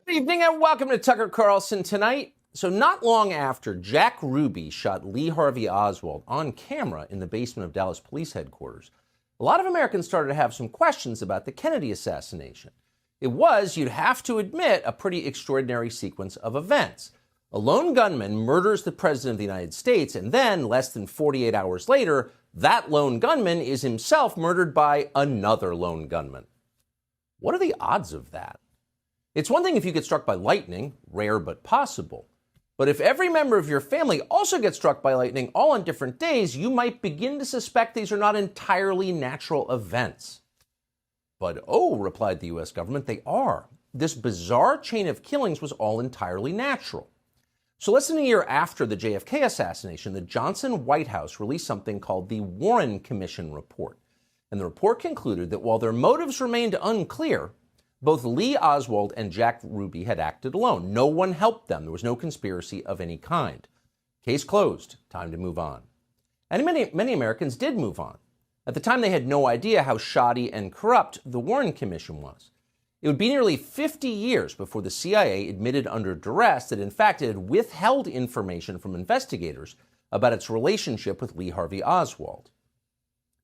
Good evening and welcome to Tucker Carlson Tonight. So not long after Jack Ruby shot Lee Harvey Oswald on camera in the basement of Dallas Police Headquarters, a lot of Americans started to have some questions about the Kennedy assassination. It was, you'd have to admit, a pretty extraordinary sequence of events. A lone gunman murders the President of the United States, and then, less than 48 hours later, that lone gunman is himself murdered by another lone gunman. What are the odds of that? It's one thing if you get struck by lightning, rare but possible. But if every member of your family also gets struck by lightning all on different days, you might begin to suspect these are not entirely natural events. But oh, replied the U.S. government, they are. This bizarre chain of killings was all entirely natural. So less than a year after the JFK assassination, the Johnson White House released something called the Warren Commission Report. And the report concluded that while their motives remained unclear, both Lee Oswald and Jack Ruby had acted alone. No one helped them. There was no conspiracy of any kind. Case closed. Time to move on. And many Americans did move on. At the time, they had no idea how shoddy and corrupt the Warren Commission was. It would be nearly 50 years before the CIA admitted under duress that, in fact, it had withheld information from investigators about its relationship with Lee Harvey Oswald.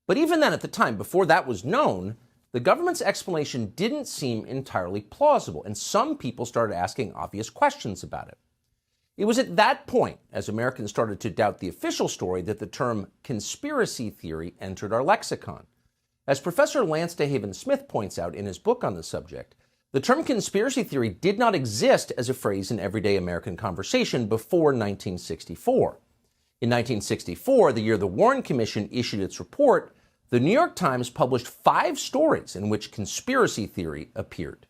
But even then, at the time, before that was known, the government's explanation didn't seem entirely plausible, and some people started asking obvious questions about it. It was at that point, as Americans started to doubt the official story, that the term conspiracy theory entered our lexicon. As Professor Lance DeHaven Smith points out in his book on the subject, the term conspiracy theory did not exist as a phrase in everyday American conversation before 1964. In 1964, the year the Warren Commission issued its report, the New York Times published 5 stories in which conspiracy theory appeared.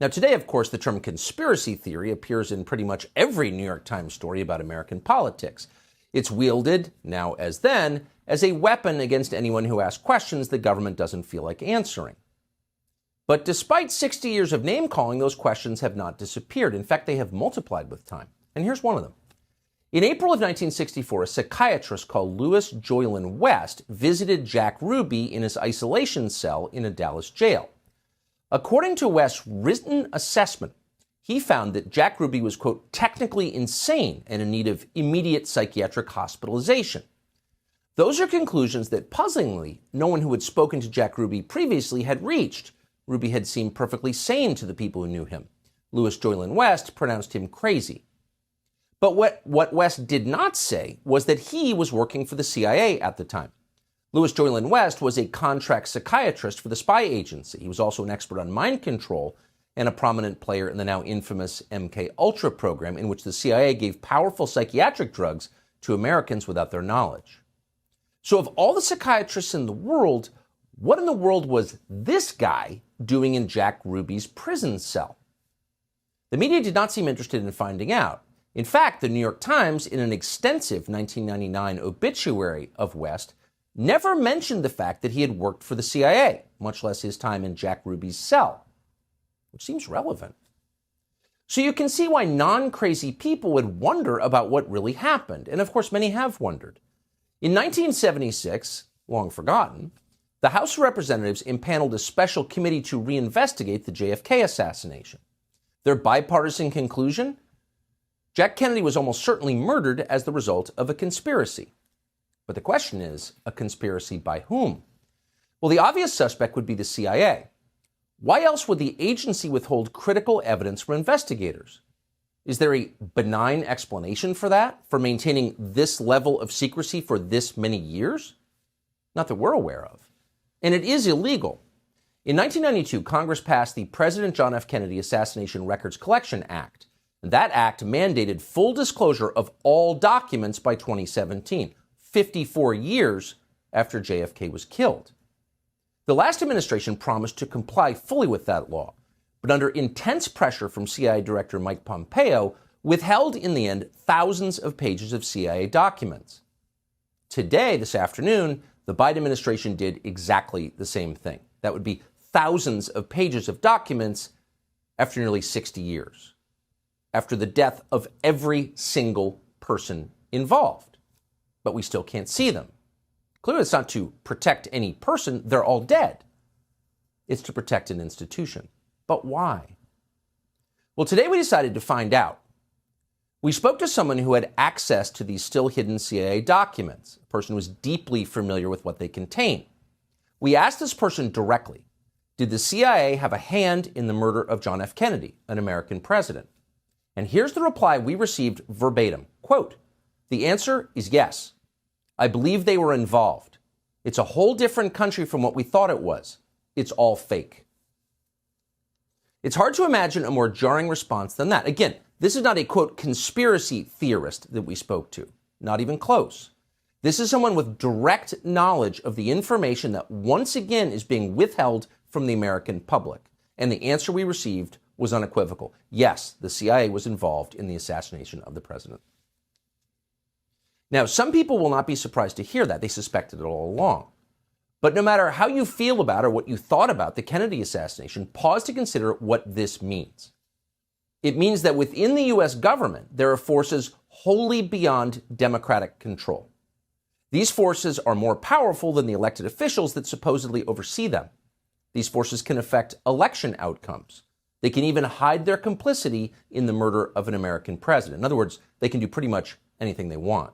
Now, today, of course, the term conspiracy theory appears in pretty much every New York Times story about American politics. It's wielded, now as then, as a weapon against anyone who asks questions the government doesn't feel like answering. But despite 60 years of name-calling, those questions have not disappeared. In fact, they have multiplied with time. And here's one of them. In April of 1964, a psychiatrist called Louis Joylan West visited Jack Ruby in his isolation cell in a Dallas jail. According to West's written assessment, he found that Jack Ruby was, quote, technically insane and in need of immediate psychiatric hospitalization. Those are conclusions that, puzzlingly, no one who had spoken to Jack Ruby previously had reached. Ruby had seemed perfectly sane to the people who knew him. Louis Joylan West pronounced him crazy. But what West did not say was that he was working for the CIA at the time. Louis Joylan West was a contract psychiatrist for the spy agency. He was also an expert on mind control and a prominent player in the now infamous MK-Ultra program, in which the CIA gave powerful psychiatric drugs to Americans without their knowledge. So of all the psychiatrists in the world, what in the world was this guy doing in Jack Ruby's prison cell? The media did not seem interested in finding out. In fact, the New York Times, in an extensive 1999 obituary of West, never mentioned the fact that he had worked for the CIA, much less his time in Jack Ruby's cell, which seems relevant. So you can see why non-crazy people would wonder about what really happened, and of course many have wondered. In 1976, long forgotten, the House of Representatives impaneled a special committee to reinvestigate the JFK assassination. Their bipartisan conclusion? Jack Kennedy was almost certainly murdered as the result of a conspiracy. But the question is, a conspiracy by whom? Well, the obvious suspect would be the CIA. Why else would the agency withhold critical evidence from investigators? Is there a benign explanation for that, for maintaining this level of secrecy for this many years? Not that we're aware of. And it is illegal. In 1992, Congress passed the President John F. Kennedy Assassination Records Collection Act. That act mandated full disclosure of all documents by 2017, 54 years after JFK was killed. The last administration promised to comply fully with that law, but under intense pressure from CIA Director Mike Pompeo, withheld in the end thousands of pages of CIA documents. Today, this afternoon, the Biden administration did exactly the same thing. That would be thousands of pages of documents after nearly 60 years. After the death of every single person involved. But we still can't see them. Clearly, it's not to protect any person. They're all dead. It's to protect an institution. But why? Well, today we decided to find out. We spoke to someone who had access to these still hidden CIA documents, a person who was deeply familiar with what they contain. We asked this person directly, did the CIA have a hand in the murder of John F. Kennedy, an American president? And here's the reply we received verbatim. Quote, the answer is yes. I believe they were involved. It's a whole different country from what we thought it was. It's all fake. It's hard to imagine a more jarring response than that. Again, this is not a, quote, conspiracy theorist that we spoke to. Not even close. This is someone with direct knowledge of the information that once again is being withheld from the American public. And the answer we received was unequivocal. Yes, the CIA was involved in the assassination of the president. Now, some people will not be surprised to hear that. They suspected it all along. But no matter how you feel about or what you thought about the Kennedy assassination, pause to consider what this means. It means that within the U.S. government, there are forces wholly beyond democratic control. These forces are more powerful than the elected officials that supposedly oversee them. These forces can affect election outcomes. They can even hide their complicity in the murder of an American president. In other words, they can do pretty much anything they want.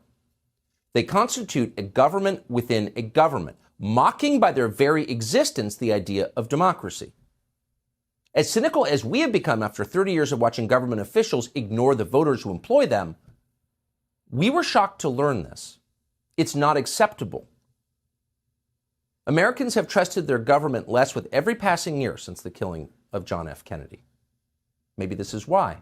They constitute a government within a government, mocking by their very existence the idea of democracy. As cynical as we have become after 30 years of watching government officials ignore the voters who employ them, we were shocked to learn this. It's not acceptable. Americans have trusted their government less with every passing year since the killing of John F. Kennedy. Maybe this is why.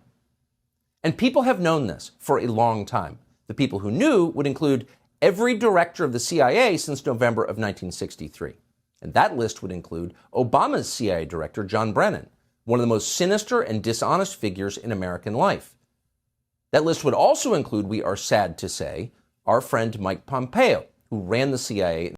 And people have known this for a long time. The people who knew would include every director of the CIA since November of 1963. And that list would include Obama's CIA director, John Brennan, one of the most sinister and dishonest figures in American life. That list would also include, we are sad to say, our friend Mike Pompeo, who ran the CIA